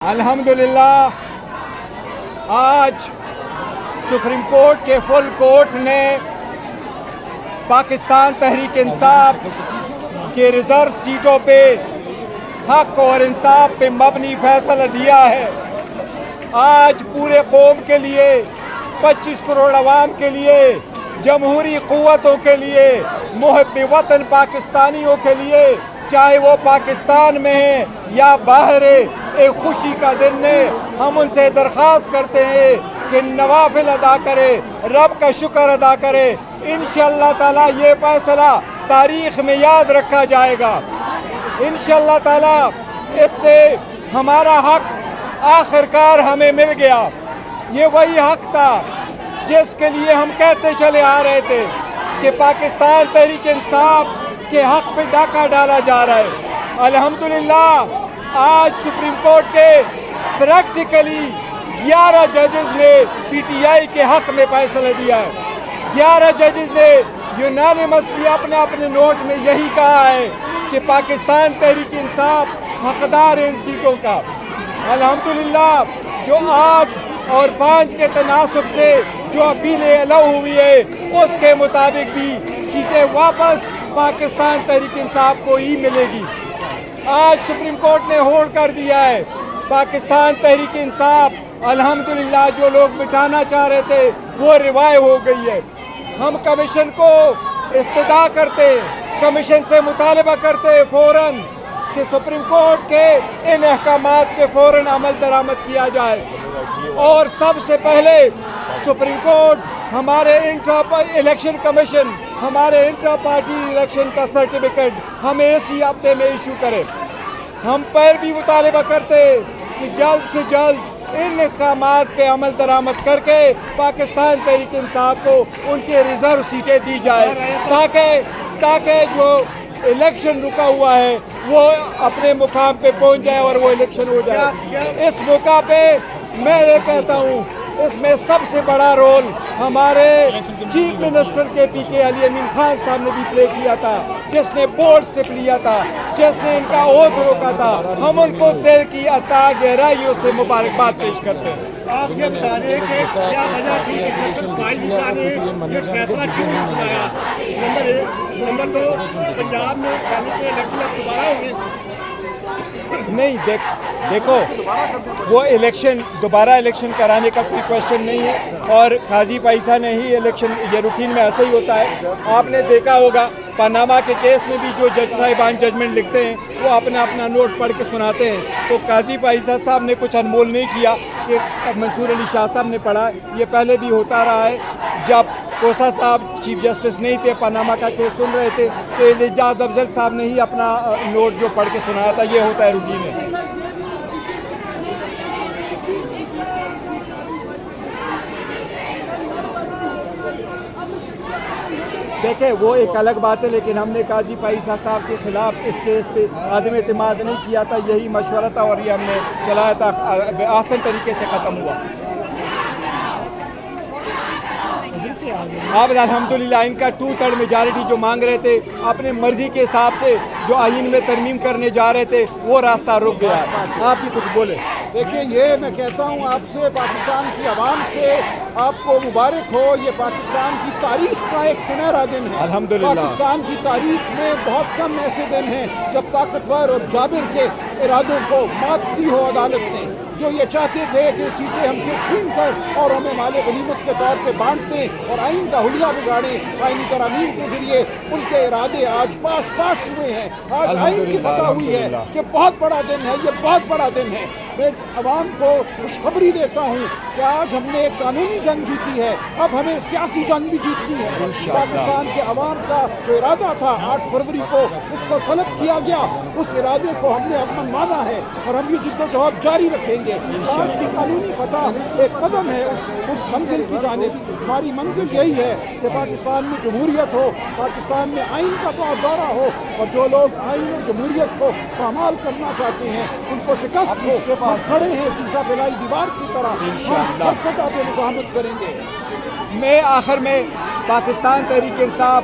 الحمدللہ آج supreme court کے فل کورٹ نے پاکستان تحریک انصاف کے ریزرو سیٹوں پہ حق اور انصاف پہ مبنی فیصلہ دیا ہے۔ آج پورے قوم کے لیے، 25 کروڑ عوام کے لیے، جمہوری قوتوں کے لیے، محب وطن پاکستانیوں کے لیے، چاہے وہ پاکستان میں ہیں یا باہر، ایک خوشی کا دن ہے۔ ہم ان سے درخواست کرتے ہیں کہ نوافل ادا کرے، رب کا شکر ادا کرے۔ انشاءاللہ تعالیٰ یہ فیصلہ تاریخ میں یاد رکھا جائے گا۔ انشاءاللہ تعالیٰ اس سے ہمارا حق آخرکار ہمیں مل گیا۔ یہ وہی حق تھا جس کے لیے ہم کہتے چلے آ رہے تھے کہ پاکستان تحریک انصاف کے حق پہ ڈاکہ ڈالا جا رہا ہے۔ الحمدللہ آج سپریم کورٹ کے پریکٹیکلی 11 ججز نے پی ٹی آئی کے حق میں فیصلہ دیا ہے۔ 11 ججز نے یونانیمسلی اپنے اپنے نوٹ میں یہی کہا ہے کہ پاکستان تحریک انصاف حقدار ہے ان سیٹوں کا۔ الحمدللہ جو 8 اور 5 کے تناسب سے جو اپیلیں الاؤ ہوئی ہے اس کے مطابق بھی سیٹیں واپس پاکستان تحریک انصاف کو ہی ملے گی۔ آج سپریم کورٹ نے ہولڈ کر دیا ہے پاکستان تحریک انصاف الحمدللہ جو لوگ بٹھانا چاہ رہے تھے وہ روایت ہو گئی ہے۔ ہم کمیشن کو استدعا کرتے، کمیشن سے مطالبہ کرتے فوراً کہ سپریم کورٹ کے ان احکامات پہ فوراً عمل درآمد کیا جائے، اور سب سے پہلے سپریم کورٹ ہمارے الیکشن کمیشن ہمارے انٹرا پارٹی الیکشن کا سرٹیفکیٹ ہمیں اسی ہفتے میں ایشو کرے۔ ہم پھر بھی مطالبہ کرتے کہ جلد سے جلد ان احکامات پہ عمل درآمد کر کے پاکستان تحریک انصاف کو ان کے ریزرو سیٹیں دی جائے تاکہ جو الیکشن رکا ہوا ہے وہ اپنے مقام پہ پہنچ جائے اور وہ الیکشن ہو جائے۔ اس موقع پہ میں یہ کہتا ہوں اس میں سب سے بڑا رول ہمارے چیف منسٹر کے پی کے علی امین خان صاحب نے بھی پلے کیا تھا، جس نے بولڈ سٹیپ لیا تھا، جس نے ان کا عہد روکا تھا۔ ہم ان کو دل کی عطا گہرائیوں سے مبارکباد پیش کرتے ہیں۔ آپ یہ بتا دیں کہ کیا وجہ تھی کہ جسٹس فائز عیسیٰ نے یہ فیصلہ کیوں نہیں سنایا؟ نمبر 1، نمبر 2، پنجاب میں سینٹ کے الیکشن اب دوبارہ ہوں گے؟ نہیں، دیکھو وہ دوبارہ الیکشن کرانے کا کوئی کوشچن نہیں ہے، اور قاضی پیسہ نے ہی الیکشن، یہ روٹین میں ایسا ہی ہوتا ہے۔ آپ نے دیکھا ہوگا پاناما کے کیس میں بھی جو جج صاحبان ججمنٹ لکھتے ہیں وہ اپنا نوٹ پڑھ کے سناتے ہیں، تو قاضی پیسہ صاحب نے کچھ انمول نہیں کیا کہ منصور علی شاہ صاحب نے پڑھا۔ یہ پہلے بھی ہوتا رہا ہے، جب کوسا صاحب چیف جسٹس نہیں تھے، پاناما کا کیس سن رہے تھے تو اعجاز افضل صاحب نے ہی اپنا نوٹ جو پڑھ کے سنایا تھا۔ یہ ہوتا ہے روٹین ہے۔ دیکھیں وہ ایک الگ بات ہے، لیکن ہم نے قاضی پائیسا صاحب کے خلاف اس کیس پہ عدم اعتماد نہیں کیا تھا، یہی مشورہ تھا اور یہ ہم نے چلایا تھا، آسان طریقے سے ختم ہوا۔ اب الحمدللہ ان کا 2/3 میجارٹی جو مانگ رہے تھے، اپنے مرضی کے حساب سے جو آئین میں ترمیم کرنے جا رہے تھے وہ راستہ رک گیا ہے۔ آپ بھی کچھ بولیں۔ دیکھیں، یہ میں کہتا ہوں آپ سے، پاکستان کی عوام سے، آپ کو مبارک ہو۔ یہ پاکستان کی تاریخ کا ایک سنہرا دن ہے۔ الحمدللہ پاکستان کی تاریخ میں بہت کم ایسے دن ہیں جب طاقتور اور جابر کے ارادوں کو مات دی ہو عدالت نے، جو یہ چاہتے تھے کہ سیٹیں ہم سے چھین کر اور ہمیں مال غنیمت کے طور پہ بانٹ دیں اور آئین کا حلیہ بگاڑیں۔ آئینی ترامیم کے ذریعے ان کے ارادے آج پاش ہوئے ہیں، آج آئین کی فتح ہوئی ہے۔ یہ بہت بڑا دن ہے، یہ بہت بڑا دن ہے۔ میں عوام کو خوشخبری دیتا ہوں کہ آج ہم نے ایک قانونی جنگ جیتی ہے، اب ہمیں سیاسی جنگ بھی جیتنی ہے۔ پاکستان کے عوام کا جو ارادہ تھا 8 فروری کو اس کو سلب کیا گیا، اس ارادے کو ہم نے امن مانا ہے اور ہم یہ جد و جہد جاری رکھیں گے۔ آج کی قانونی فتح ایک قدم ہے اس منزل کی جانب۔ ہماری منزل یہی ہے کہ پاکستان میں جمہوریت ہو، پاکستان میں آئین کا دورہ ہو، اور جو لوگ آئین اور جمہوریت کو پامال کرنا چاہتے ہیں ان کو شکست ہو۔ ہم کھڑے ہیں سیسا پھیلائی دیوار کی طرح، ہم ہر سطح پہ مزاحمت کریں گے۔ میں آخر میں پاکستان تحریک انصاف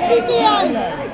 PTI।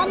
1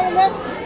ILF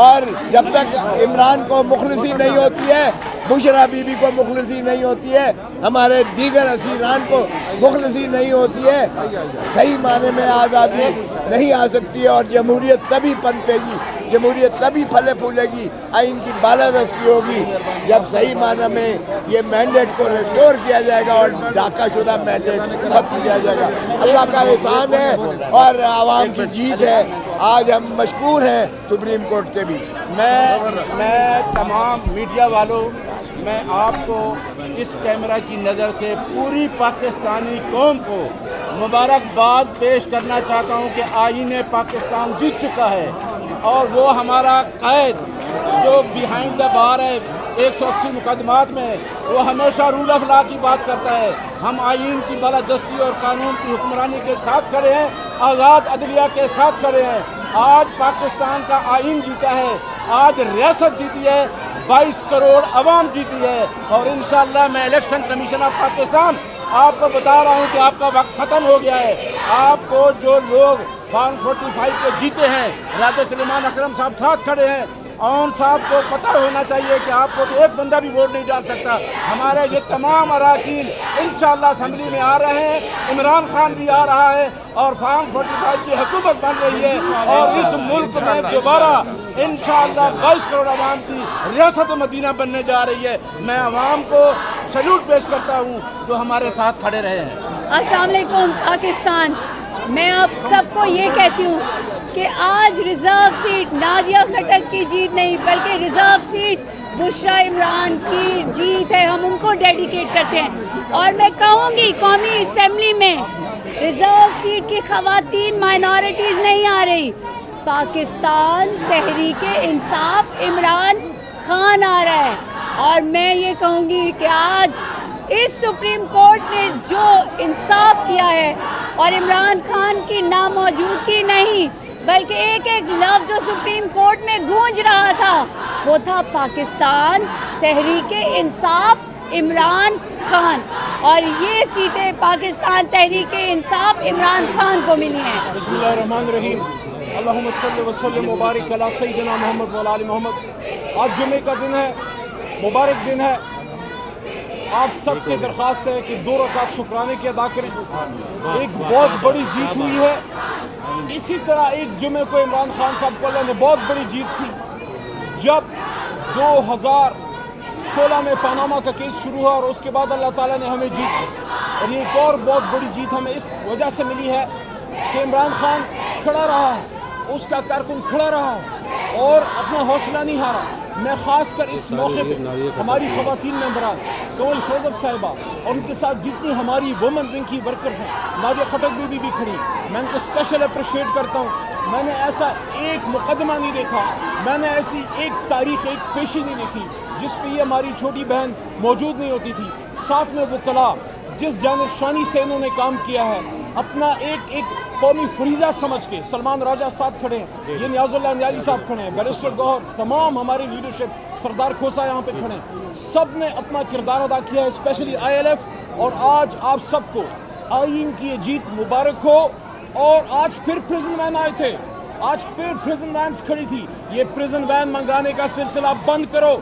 اور جب تک عمران کو مخلصی نہیں ہوتی ہے، بشرا بی بی کو مخلصی نہیں ہوتی ہے، ہمارے دیگر اسیران کو مخلصی نہیں ہوتی ہے، صحیح معنی میں آزادی نہیں آ سکتی ہے، اور جمہوریت تبھی پنپے گی، جمہوریت تبھی پھلے پھولے گی، آئین کی بالادستی ہوگی جب صحیح معنی میں یہ مینڈیٹ کو ریسٹور کیا جائے گا اور ڈھاکہ شدہ مینڈیٹ ختم کیا جائے گا۔ اللہ کا احسان ہے اور عوام کی جیت ہے۔ آج ہم مشکور ہیں سپریم کورٹ کے بھی۔ میں تمام میڈیا والوں، میں آپ کو اس کیمرہ کی نظر سے پوری پاکستانی قوم کو مبارکباد پیش کرنا چاہتا ہوں کہ آئین پاکستان جیت چکا ہے، اور وہ ہمارا قائد جو بیہائنڈ دا بار ہے 180 مقدمات میں، وہ ہمیشہ رول آف لا کی بات کرتا ہے۔ ہم آئین کی بالادستی اور قانون کی حکمرانی کے ساتھ کھڑے ہیں، آزاد عدلیہ کے ساتھ کھڑے ہیں۔ آج پاکستان کا آئین جیتا ہے، آج ریاست جیتی ہے، 22 کروڑ عوام جیتی ہے، اور انشاءاللہ میں الیکشن کمیشن آف پاکستان آپ کو بتا رہا ہوں کہ آپ کا وقت ختم ہو گیا ہے۔ آپ کو جو لوگ فارم 45 کے جیتے ہیں، راجہ سلیمان اکرم صاحب ساتھ کھڑے ہیں، اون صاحب کو پتہ ہونا چاہیے کہ آپ کو تو ایک بندہ بھی ووٹ نہیں ڈال سکتا۔ ہمارے یہ تمام اراکین انشاءاللہ اسمبلی میں آ رہے ہیں، عمران خان بھی آ رہا ہے، اور فارم 45 کی حکومت بن رہی ہے، اور اس ملک میں دوبارہ انشاءاللہ 22 کروڑ عوام کی ریاست مدینہ بننے جا رہی ہے۔ میں عوام کو سیلوٹ پیش کرتا ہوں جو ہمارے ساتھ کھڑے رہے ہیں۔ السلام علیکم پاکستان۔ میں آپ سب کو یہ کہتی ہوں کہ آج ریزرو سیٹ نادیہ خٹک کی جیت نہیں، بلکہ ریزرو سیٹ بشرا عمران کی جیت ہے، ہم ان کو ڈیڈیکیٹ کرتے ہیں۔ اور میں کہوں گی قومی اسمبلی میں ریزرو سیٹ کی خواتین مائنورٹیز نہیں آ رہی، پاکستان تحریک انصاف عمران خان آ رہا ہے۔ اور میں یہ کہوں گی کہ آج اس سپریم کورٹ نے جو انصاف کیا ہے، اور عمران خان کی ناموجودگی نہیں بلکہ ایک ایک لفظ جو سپریم کورٹ میں گونج رہا تھا وہ تھا پاکستان تحریک انصاف عمران خان، اور یہ سیٹیں پاکستان تحریک انصاف عمران خان کو ملی ہیں۔ بسم اللہ الرحمن الرحیم، اللہم صلی وسلم مبارک علی سیدنا محمد وعلی آل محمد۔ آج جمعے کا دن ہے، مبارک دن ہے۔ آپ سب سے درخواست ہے کہ 2 رکعت شکرانے کی ادا کریں۔ ایک بہت بڑی جیت ہوئی ہے، اسی طرح ایک جمعے کو عمران خان صاحب کو اللہ نے بہت بڑی جیت تھی جب 2016 میں پاناما کا کیس شروع ہوا، اور اس کے بعد اللہ تعالیٰ نے ہمیں جیت دی، اور یہ ایک اور بہت بڑی جیت ہمیں اس وجہ سے ملی ہے کہ عمران خان کھڑا رہا ہے، اس کا کارکن کھڑا رہا ہے اور اپنا حوصلہ نہیں ہارا۔ میں خاص کر اس موقع پہ ہماری خواتین ممبران کنول شوذب صاحبہ اور ان کے ساتھ جتنی ہماری وومن ونگ کی ورکرز ہیں، نادیہ خٹک بھی کھڑی، میں ان کو اسپیشل اپریشیٹ کرتا ہوں۔ میں نے ایسا ایک مقدمہ نہیں دیکھا، میں نے ایسی ایک تاریخ، ایک پیشی نہیں دیکھی جس پہ یہ ہماری چھوٹی بہن موجود نہیں ہوتی تھی۔ ساتھ میں وکلاء جس جانب شانی سے انہوں نے کام کیا ہے، اپنا ایک قومی فریضہ سمجھ کے، سلمان راجہ ساتھ کھڑے ہیں، یہ نیاز اللہ نیازی صاحب کھڑے ہیں، بیرسٹر گوہر، تمام ہماری لیڈرشپ، سردار کھوسا یہاں پہ کھڑے ہیں، سب نے اپنا کردار ادا کیا ہے، اسپیشلی ILF۔ اور آج آپ سب کو آئین کی یہ جیت مبارک ہو۔ اور آج پھر پریزن وین آئے تھے، آج پھر پریزن وینز کھڑی تھی، یہ پریزن وین منگانے کا سلسلہ بند کرو،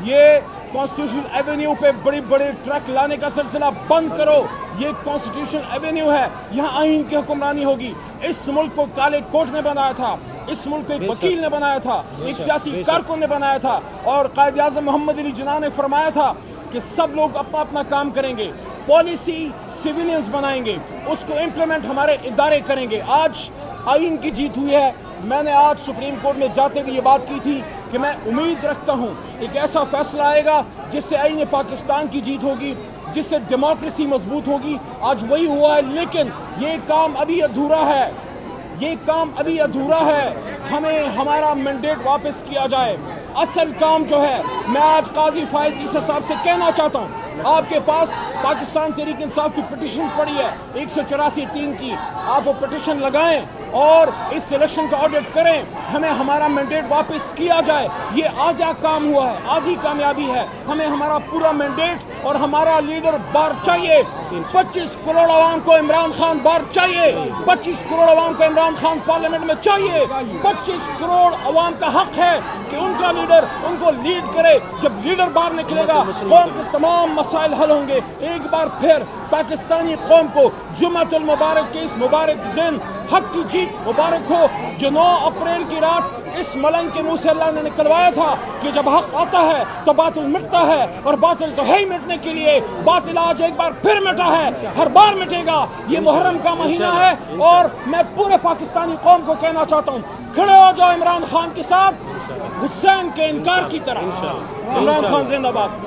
یہ کانسٹیٹیوشن ایونیو پہ بڑے بڑے ٹرک لانے کا سلسلہ بند کرو، یہ کانسٹیٹیوشن ایونیو ہے، یہاں آئین کی حکمرانی ہوگی۔ اس ملک کو کالے کوٹ نے بنایا تھا، اس ملک کو ایک وکیل نے بنایا تھا، ایک سیاسی کارکن نے بنایا تھا، اور قائد اعظم محمد علی جناح نے فرمایا تھا کہ سب لوگ اپنا اپنا کام کریں گے، پالیسی سیویلینز بنائیں گے، اس کو امپلیمنٹ ہمارے ادارے کریں گے۔ آج آئین کی جیت ہوئی ہے۔ میں نے آج سپریم کورٹ میں جاتے ہوئے یہ بات کی تھی کہ میں امید رکھتا ہوں ایک ایسا فیصلہ آئے گا جس سے آئین پاکستان کی جیت ہوگی، جس سے ڈیموکریسی مضبوط ہوگی۔ آج وہی ہوا ہے، لیکن یہ کام ابھی ادھورا ہے، یہ کام ابھی ادھورا ہے، ہمیں ہمارا مینڈیٹ واپس کیا جائے۔ اصل کام جو ہے، میں آج قاضی فائز عیسیٰ صاحب سے کہنا چاہتا ہوں آپ کے پاس پاکستان تحریک انصاف کی پٹیشن پڑی ہے 184(3) کی، آپ وہ پٹیشن لگائیں اور اس الیکشن کا آڈٹ کریں، ہمیں ہمارا مینڈیٹ واپس کیا جائے۔ یہ آدھا کام ہوا ہے، آدھی کامیابی ہے، ہمیں ہمارا پورا مینڈیٹ اور ہمارا لیڈر بار چاہیے۔ 25 کروڑ عوام کو عمران خان بار چاہیے، 25 کروڑ عوام کو عمران خان پارلیمنٹ میں چاہیے۔ 25 کروڑ عوام کا حق ہے کہ ان کا لیڈر ان کو لیڈ کرے۔ جب لیڈر باہر نکلے گا قوم کے تمام مسائل حل ہوں گے۔ ایک بار پھر پاکستانی قوم کو جمعۃ المبارک کے اس مبارک دن حق کی جیت مبارک ہو، جو 9 اپریل کی رات اس ملنگ کے منہ سے اللہ نے نکلوایا تھا کہ جب حق آتا ہے تو باطل مٹتا ہے، اور باطل تو ہے ہی مٹنے کے لیے۔ باطل آج ایک بار پھر مٹا ہے، ہر بار مٹے گا۔ یہ محرم کا مہینہ ہے اور میں پورے پاکستانی قوم کو کہنا چاہتا ہوں، کھڑے ہو جاؤ عمران خان کے ساتھ حسین کے انکار کی طرح۔ عمران خان زندہ باد۔